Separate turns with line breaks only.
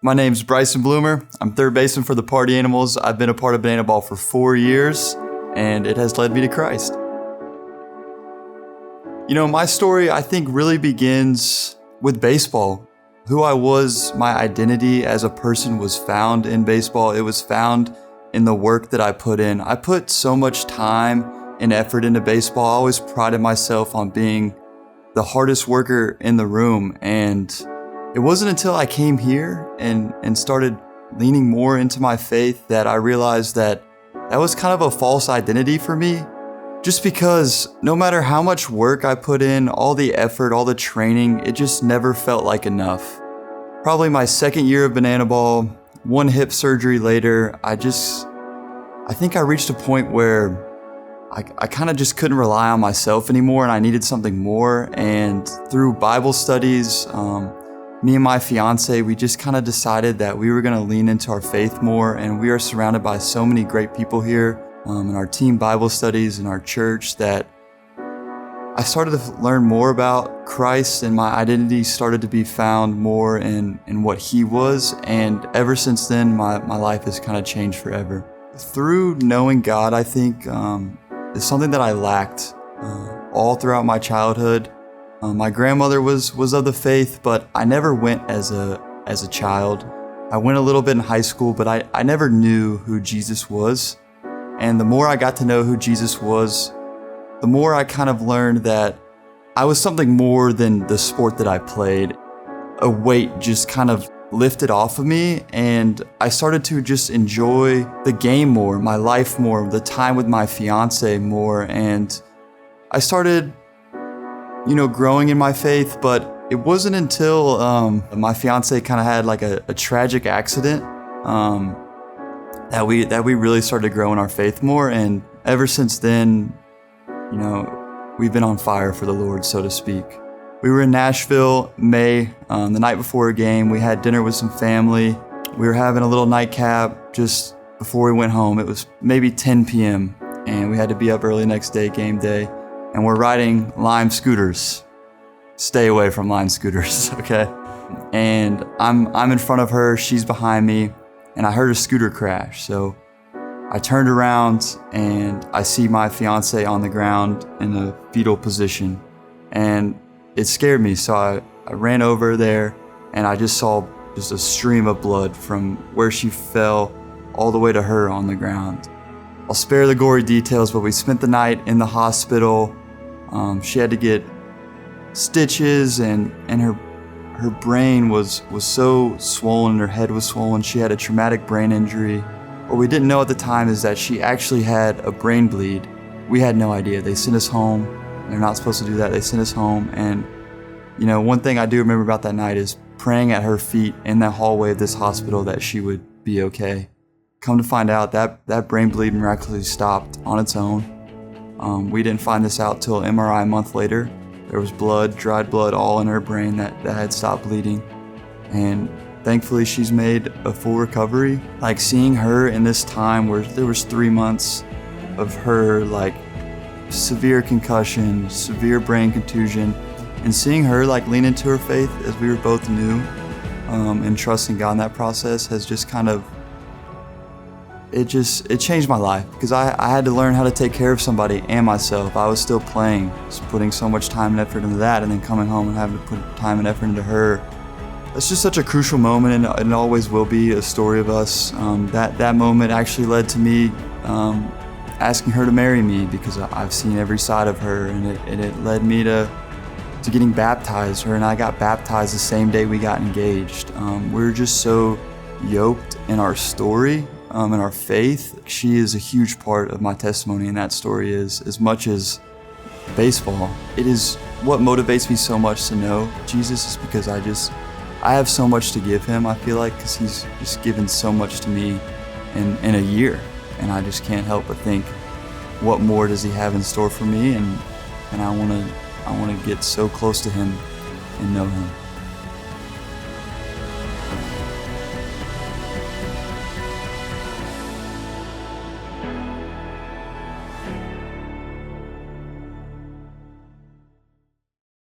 My name's Bryson Bloomer. I'm third baseman for the Party Animals. I've been a part of Banana Ball for 4 years, and it has led me to Christ. You know, my story, I think, really begins with baseball. Who I was, my identity as a person was found in baseball. It was found in the work that I put in. I put so much time and effort into baseball. I always prided myself on being the hardest worker in the room, and it wasn't until I came here and started leaning more into my faith that I realized that was kind of a false identity for me. Just because no matter how much work I put in, all the effort, all the training, it just never felt like enough. Probably my second year of Banana Ball, one hip surgery later, I think I reached a point where I kind of just couldn't rely on myself anymore, and I needed something more. And through Bible studies, me and my fiance, we just kind of decided that we were going to lean into our faith more, and we are surrounded by so many great people here in our team Bible studies in our church that I started to learn more about Christ, and my identity started to be found more in what He was. And ever since then, my life has kind of changed forever. Through knowing God, I think is something that I lacked all throughout my childhood. My grandmother was of the faith, but I never went as a child. I went a little bit in high school, but I never knew who Jesus was. And the more I got to know who Jesus was, the more I kind of learned that I was something more than the sport that I played. A weight just kind of lifted off of me, and I started to just enjoy the game more, my life more, the time with my fiance more, and I started growing in my faith. But it wasn't until my fiance kind of had like a tragic accident that we really started to grow in our faith more. And ever since then, we've been on fire for the Lord, so to speak. We were in Nashville, May, the night before a game. We had dinner with some family. We were having a little nightcap just before we went home. It was maybe 10 p.m. and we had to be up early next day, game day. And we're riding Lime scooters. Stay away from Lime scooters, okay? And I'm in front of her, she's behind me, and I heard a scooter crash. So I turned around and I see my fiance on the ground in a fetal position. And it scared me, so I ran over there and I just saw just a stream of blood from where she fell all the way to her on the ground. I'll spare the gory details, but we spent the night in the hospital. She had to get stitches, and her brain was so swollen, her head was swollen. She had a traumatic brain injury. What we didn't know at the time is that she actually had a brain bleed. We had no idea. They sent us home. They're not supposed to do that. They sent us home, and one thing I do remember about that night is praying at her feet in that hallway of this hospital that she would be okay. Come to find out, that brain bleed miraculously stopped on its own. We didn't find this out till MRI a month later. There was blood, dried blood, all in her brain that had stopped bleeding. And thankfully, she's made a full recovery. Like, seeing her in this time where there was 3 months of her, like, severe concussion, severe brain contusion, and seeing her, like, lean into her faith as we were both new, and trusting God in that process has just kind of, it changed my life, because I had to learn how to take care of somebody and myself. I was still playing, just putting so much time and effort into that, and then coming home and having to put time and effort into her. It's just such a crucial moment, and it always will be a story of us. That moment actually led to me asking her to marry me, because I've seen every side of her, and it led me to getting baptized. Her and I got baptized the same day we got engaged. We're just so yoked in our story, in our faith. She is a huge part of my testimony, and that story is as much as baseball. It is what motivates me so much to know Jesus, is because I have so much to give Him, I feel like, because He's just given so much to me in a year, and I just can't help but think, what more does He have in store for me? And I want to get so close to Him and know Him.